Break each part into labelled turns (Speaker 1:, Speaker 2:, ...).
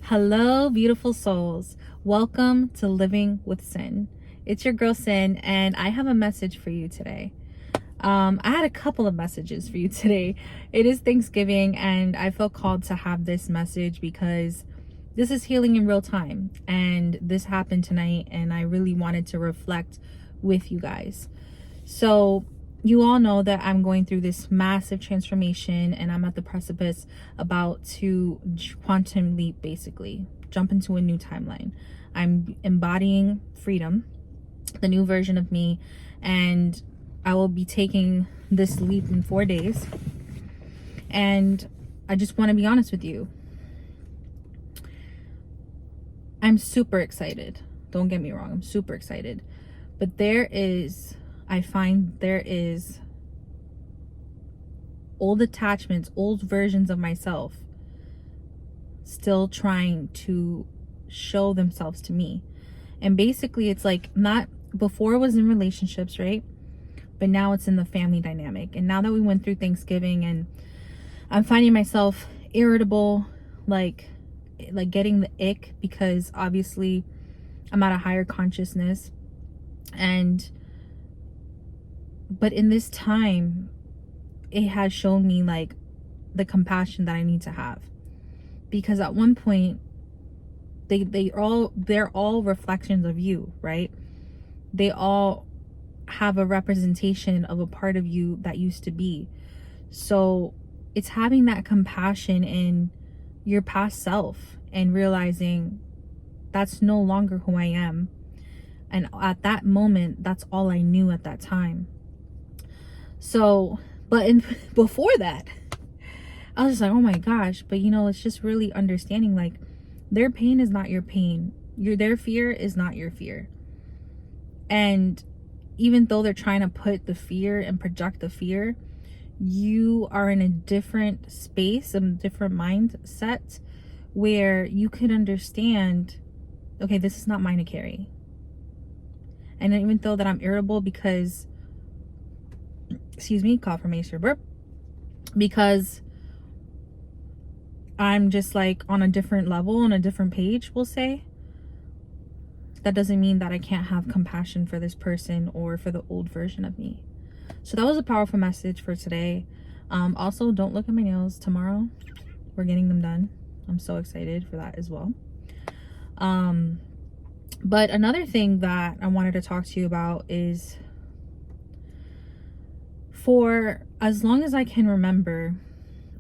Speaker 1: Hello, beautiful souls. Welcome to Living with Sin. It's your girl Sin, and I have a message for you today. I had a couple of messages for you today. It is Thanksgiving, and I felt called to have this message because this is healing in real time, and this happened tonight, and I really wanted to reflect with you guys. So, you all know that I'm going through this massive transformation and I'm at the precipice about to quantum leap, basically jump into a new timeline. I'm embodying freedom, the new version of me, and I will be taking this leap in 4 days. And I just want to be honest with you. I'm super excited. Don't get me wrong, I'm super excited. But I find there is old attachments, old versions of myself still trying to show themselves to me. And basically it's like, not before it was in relationships, right? But now it's in the family dynamic. And now that we went through Thanksgiving and I'm finding myself irritable, like getting the ick, because obviously I'm at a higher consciousness. But in this time, it has shown me like the compassion that I need to have, because at one point they're all reflections of you, right? They all have a representation of a part of you that used to be. So it's having that compassion in your past self and realizing that's no longer who I am. And at that moment, that's all I knew at that time. So, before that, I was just like, oh my gosh. But it's just really understanding, like, their pain is not your pain. Their fear is not your fear. And even though they're trying to put the fear and project the fear, you are in a different space, a different mindset, where you can understand, okay, this is not mine to carry. And even though that I'm irritable because, confirmation burp, because I'm just like on a different level, on a different page, we'll say, that doesn't mean that I can't have compassion for this person or for the old version of me. So that was a powerful message for today. Also, don't look at my nails. Tomorrow we're getting them done. I'm so excited for that as well. But another thing that I wanted to talk to you about is, for as long as I can remember,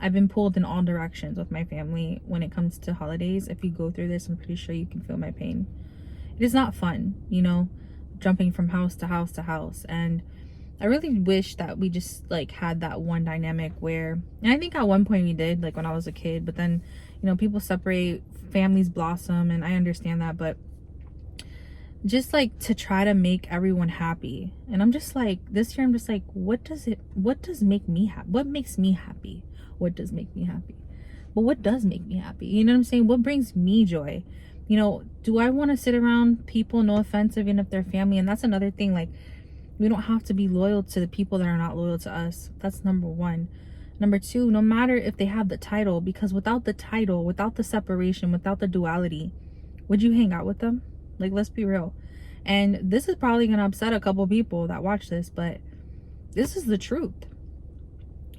Speaker 1: I've been pulled in all directions with my family when it comes to holidays. If you go through this, I'm pretty sure you can feel my pain. It is not fun, jumping from house to house to house. And I really wish that we just like had that one dynamic where, and I think at one point we did, like when I was a kid, but then, people separate, families blossom, and I understand that, but just like to try to make everyone happy. And I'm just like, this year I'm just like, what makes me happy? What does make me happy? But what does make me happy? You know what I'm saying? What brings me joy? Do I want to sit around people, no offense, even if they're family? And that's another thing, like, we don't have to be loyal to the people that are not loyal to us. That's number one. Number two, no matter if they have the title, because without the title, without the separation, without the duality, would you hang out with them? Like, let's be real. And this is probably going to upset a couple people that watch this, but this is the truth.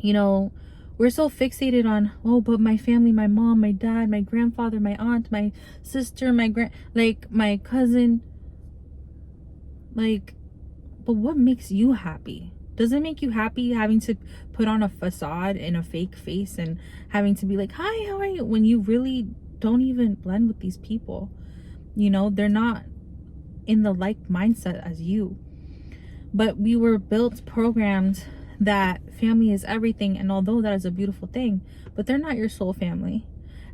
Speaker 1: We're so fixated on, oh, but my family, my mom, my dad, my grandfather, my aunt, my sister, my cousin. Like, but what makes you happy? Does it make you happy having to put on a facade and a fake face and having to be like, hi, how are you? When you really don't even blend with these people. They're not in the like mindset as you. But we were programmed that family is everything, and although that is a beautiful thing, but they're not your soul family.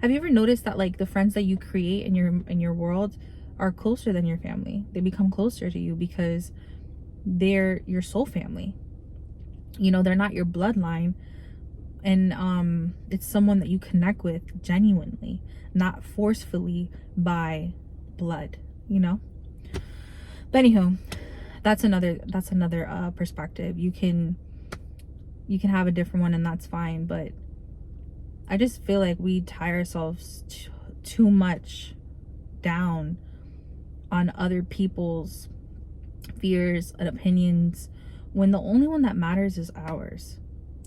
Speaker 1: Have you ever noticed that, like, the friends that you create in your world are closer than your family? They become closer to you because they're your soul family. They're not your bloodline, and it's someone that you connect with genuinely, not forcefully by blood. But anywho, that's another perspective. You can have a different one, and that's fine. But I just feel like we tie ourselves too much down on other people's fears and opinions when the only one that matters is ours.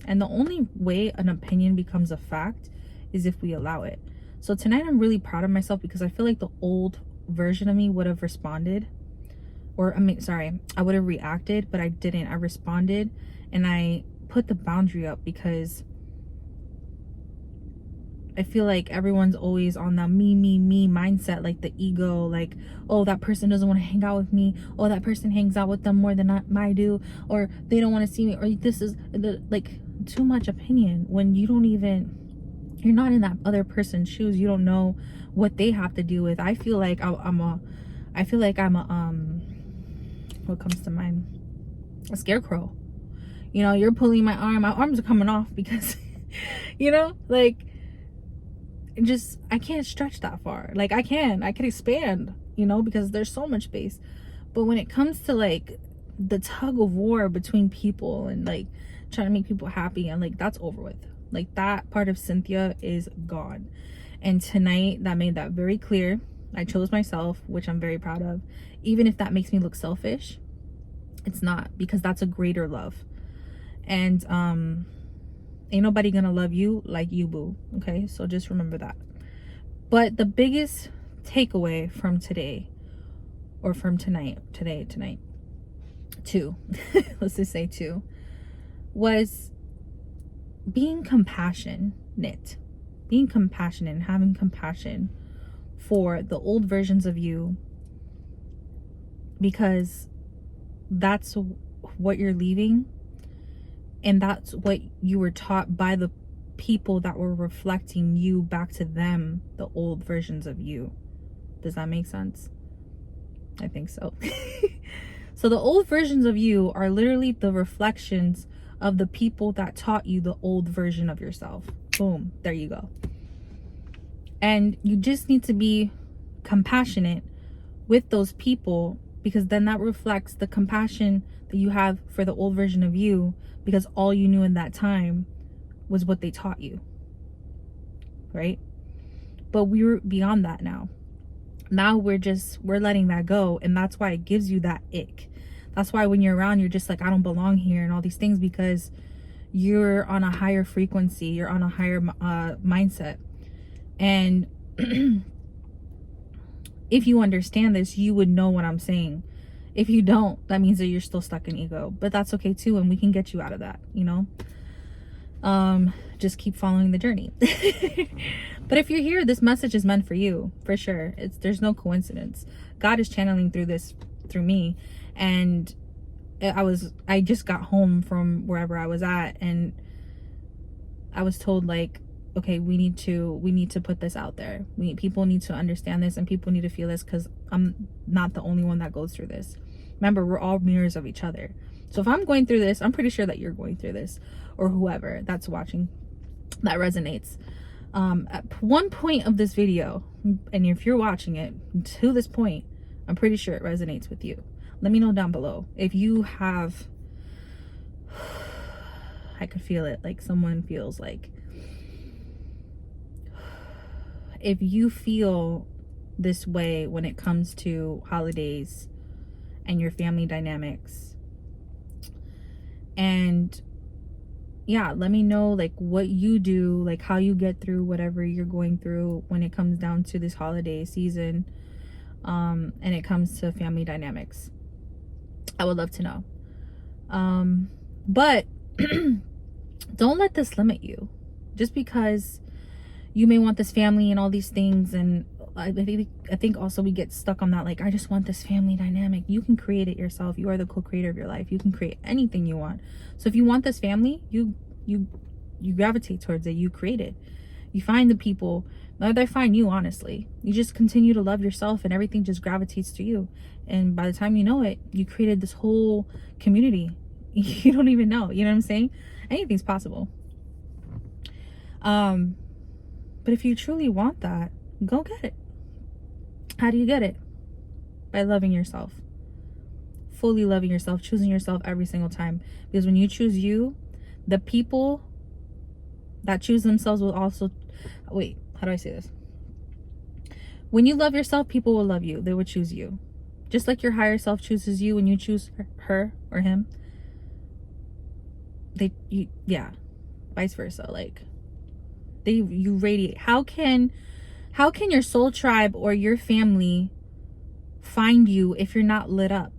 Speaker 1: And the only way an opinion becomes a fact is if we allow it. So tonight I'm really proud of myself because I feel like the old version of me would have responded, or I would have reacted, but I didn't. I responded and I put the boundary up because I feel like everyone's always on that me mindset, like the ego, like, oh, that person doesn't want to hang out with me. Oh, that person hangs out with them more than I do, or they don't want to see me, or this is like too much opinion when you're not in that other person's shoes. You don't know what they have to deal with. I feel like I'm a what comes to mind? A scarecrow. You know, you're pulling my arms are coming off because you know, like, just I can't stretch that far. Like I can expand, you know, because there's so much space. But when it comes to like the tug of war between people and like trying to make people happy, and like that's over with. Like that part of Cynthia is gone. And tonight that made that very clear. I chose myself, which I'm very proud of. Even if that makes me look selfish, it's not, because that's a greater love. And ain't nobody gonna love you like you, boo. Okay, so just remember that. But the biggest takeaway from today, or from tonight, two, let's just say two, was being compassionate, and having compassion for the old versions of you, because that's what you're leaving. And that's what you were taught by the people that were reflecting you back to them, the old versions of you. Does that make sense? I think so. So the old versions of you are literally the reflections of the people that taught you the old version of yourself. Boom, there you go. And you just need to be compassionate with those people, because then that reflects the compassion that you have for the old version of you, because all you knew in that time was what they taught you, right? But we're beyond that now. Now we're letting that go, and that's why it gives you that ick. That's why when you're around, you're just like, I don't belong here and all these things, because you're on a higher frequency, you're on a higher mindset. And if you understand this, you would know what I'm saying. If you don't, that means that you're still stuck in ego, but that's okay too, and we can get you out of that, you know. Just keep following the journey. But if you're here, this message is meant for you, for sure. There's no coincidence. God is channeling through me. And I just got home from wherever I was at, and I was told, like, okay, we need to put this out there. People need to understand this, and people need to feel this, because I'm not the only one that goes through this. Remember, we're all mirrors of each other. So if I'm going through this, I'm pretty sure that you're going through this, or whoever that's watching that resonates. At one point of this video, and if you're watching it to this point, I'm pretty sure it resonates with you. Let me know down below if you have, I could feel it, like someone feels like, if you feel this way when it comes to holidays and your family dynamics. And yeah, let me know like what you do, like how you get through whatever you're going through when it comes down to this holiday season, and it comes to family dynamics. I would love to know. But don't let this limit you. Just because you may want this family and all these things, and I think also we get stuck on that, like, I just want this family dynamic. You can create it yourself. You are the co-creator of your life. You can create anything you want. So if you want this family, you gravitate towards it. You create it. You find the people, or they find you, honestly. You just continue to love yourself, and everything just gravitates to you. And by the time you know it, you created this whole community. You don't even know. You know what I'm saying? Anything's possible. But if you truly want that, go get it. How do you get it? By loving yourself. Fully loving yourself, choosing yourself every single time. Because when you choose you, the people that choose themselves will also, wait, how do I say this? When you love yourself, people will love you. They will choose you. Just like your higher self chooses you when you choose her or him. Yeah, vice versa. Like, you radiate. How can your soul tribe or your family find you if you're not lit up?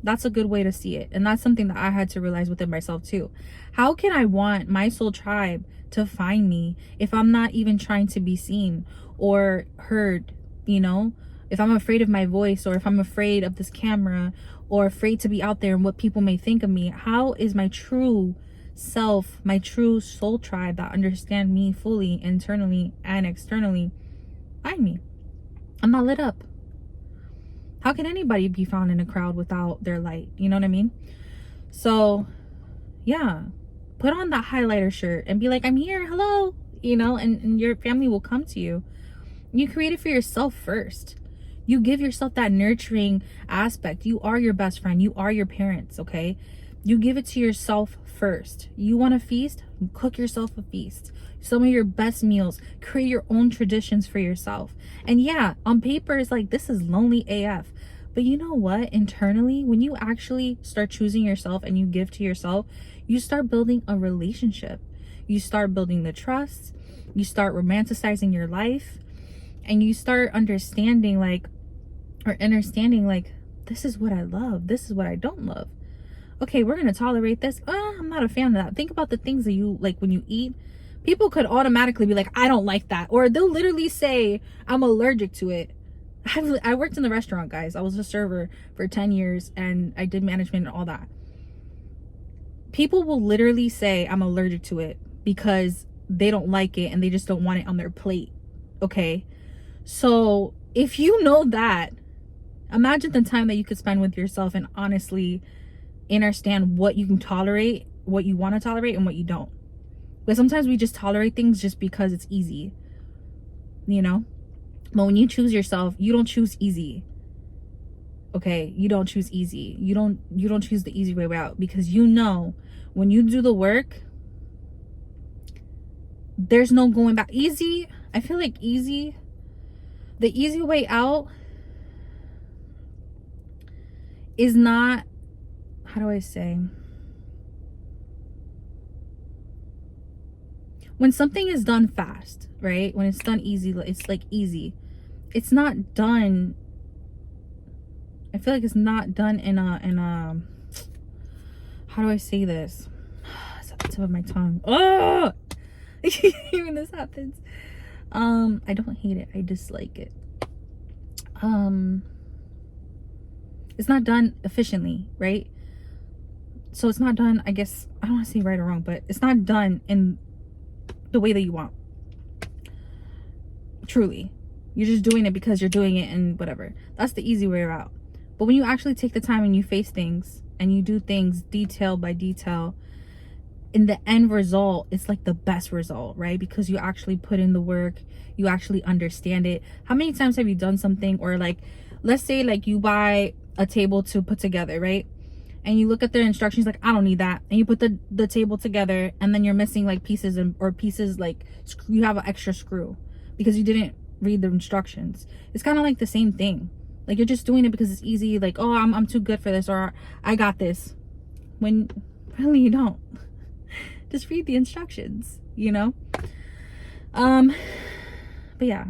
Speaker 1: That's a good way to see it. And that's something that I had to realize within myself too. How can I want my soul tribe to find me if I'm not even trying to be seen or heard? You know, if I'm afraid of my voice, or if I'm afraid of this camera, or afraid to be out there and what people may think of me, how is my true self, my true soul tribe that understand me fully, internally and externally, find me? I'm not lit up. How can anybody be found in a crowd without their light? You know what I mean? So yeah, put on that highlighter shirt and be like, I'm here, hello, you know, and your family will come to you. You create it for yourself first. You give yourself that nurturing aspect. You are your best friend. You are your parents, okay? You give it to yourself first. You want a feast? Cook yourself a feast. Some of your best meals. Create your own traditions for yourself. And yeah, on paper, it's like, this is lonely AF. But you know what? Internally, when you actually start choosing yourself and you give to yourself, you start building a relationship. You start building the trust. You start romanticizing your life. And you start understanding like, this is what I love. This is what I don't love. Okay, we're going to tolerate this. I'm not a fan of that. Think about the things that you like when you eat. People could automatically be like, I don't like that. Or they'll literally say, I'm allergic to it. I worked in the restaurant, guys. I was a server for 10 years and I did management and all that. People will literally say, I'm allergic to it because they don't like it and they just don't want it on their plate. Okay? So if you know that, imagine the time that you could spend with yourself and honestly understand what you can tolerate, what you want to tolerate, and what you don't. But sometimes we just tolerate things just because it's easy, you know? But when you choose yourself, you don't choose easy. Okay? You don't choose easy. You don't choose the easy way out, because you know when you do the work, there's no going back. Easy, I feel like the easy way out is not, how do I say? When something is done fast, right? When it's done easy, it's like easy. It's not done. I feel like it's not done in a, how do I say this? It's at the tip of my tongue. Oh! When this happens. I don't hate it. I dislike it. It's not done efficiently, right? So it's not done, I guess, I don't want to say right or wrong, but it's not done in the way that you want. Truly. You're just doing it because you're doing it and whatever. That's the easy way out. But when you actually take the time and you face things and you do things detail by detail, in the end result, it's like the best result, right? Because you actually put in the work, you actually understand it. How many times have you done something, or like, let's say like you buy a table to put together, right? And you look at their instructions like, I don't need that. And you put the table together and then you're missing like pieces, or pieces like you have an extra screw because you didn't read the instructions. It's kind of like the same thing. Like, you're just doing it because it's easy. Like, oh, I'm too good for this, or I got this. When really you don't. Just read the instructions, you know? But yeah.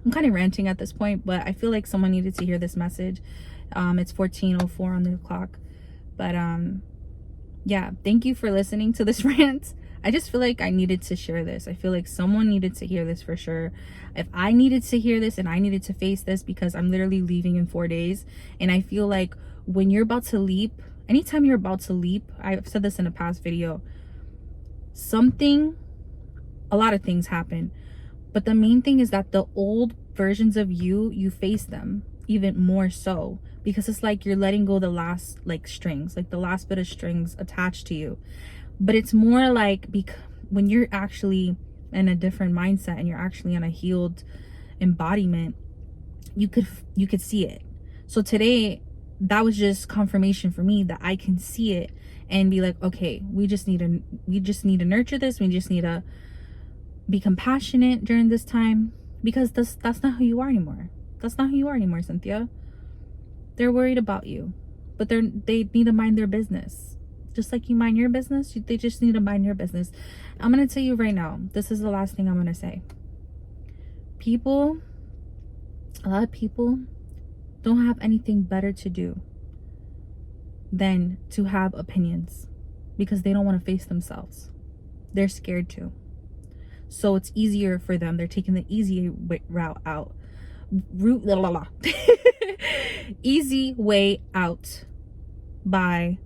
Speaker 1: I'm kind of ranting at this point, but I feel like someone needed to hear this message. It's 14:04 on the clock. But yeah, thank you for listening to this rant. I just feel like I needed to share this. I feel like someone needed to hear this for sure. If I needed to hear this and I needed to face this, because I'm literally leaving in 4 days. And I feel like when you're about to leap, anytime you're about to leap, I've said this in a past video, a lot of things happen. But the main thing is that the old versions of you face them even more so, because it's like you're letting go the last like strings, like the last bit of strings attached to you. But it's more like when you're actually in a different mindset and you're actually in a healed embodiment, you could see it. So today, that was just confirmation for me that I can see it and be like, okay, we just need to nurture this. We just need to be compassionate during this time. because that's not who you are anymore. That's not who you are anymore, Cynthia. They're worried about you, but they need to mind their business. Just like you mind your business, they just need to mind your business. I'm going to tell you right now, this is the last thing I'm going to say. A lot of people don't have anything better to do than to have opinions because they don't want to face themselves. They're scared to. So it's easier for them. They're taking the easy route out. Easy way out by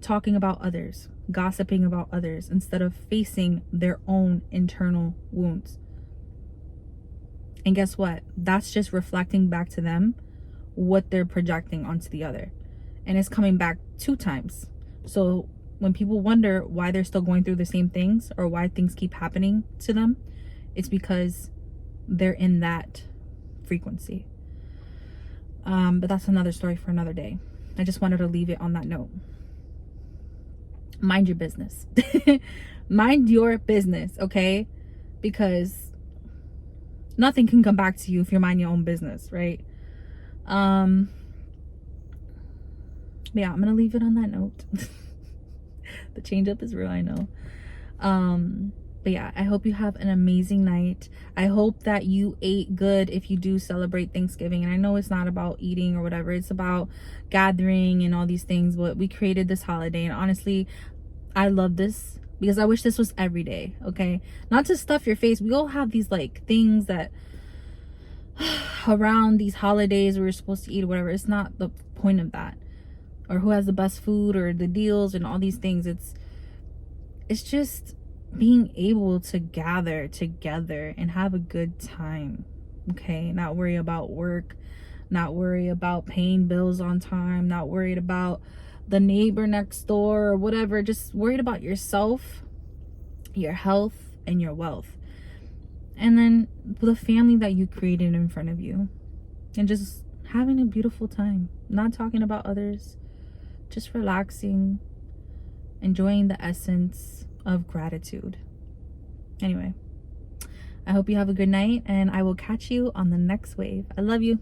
Speaker 1: talking about others, gossiping about others, instead of facing their own internal wounds. And guess what? That's just reflecting back to them what they're projecting onto the other. And it's coming back 2 times. So when people wonder why they're still going through the same things or why things keep happening to them, it's because they're in that frequency. But that's another story for another day. I just wanted to leave it on that note. Mind your business. Mind your business, okay? Because nothing can come back to you if you mind your own business, right? Yeah, I'm gonna leave it on that note. The change up is real, I know. But yeah, I hope you have an amazing night. I hope that you ate good if you do celebrate Thanksgiving. And I know it's not about eating or whatever, it's about gathering and all these things, but we created this holiday, and honestly, I love this because I wish this was every day, okay? Not to stuff your face. We all have these like things that around these holidays we're supposed to eat or whatever. It's not the point of that. Or who has the best food or the deals and all these things. It's just being able to gather together and have a good time, okay? Not worry about work, not worry about paying bills on time, not worried about the neighbor next door or whatever. Just worried about yourself, your health, and your wealth, and then the family that you created in front of you, and just having a beautiful time, not talking about others, just relaxing, enjoying the essence of gratitude. Anyway, I hope you have a good night, and I will catch you on the next wave. I love you.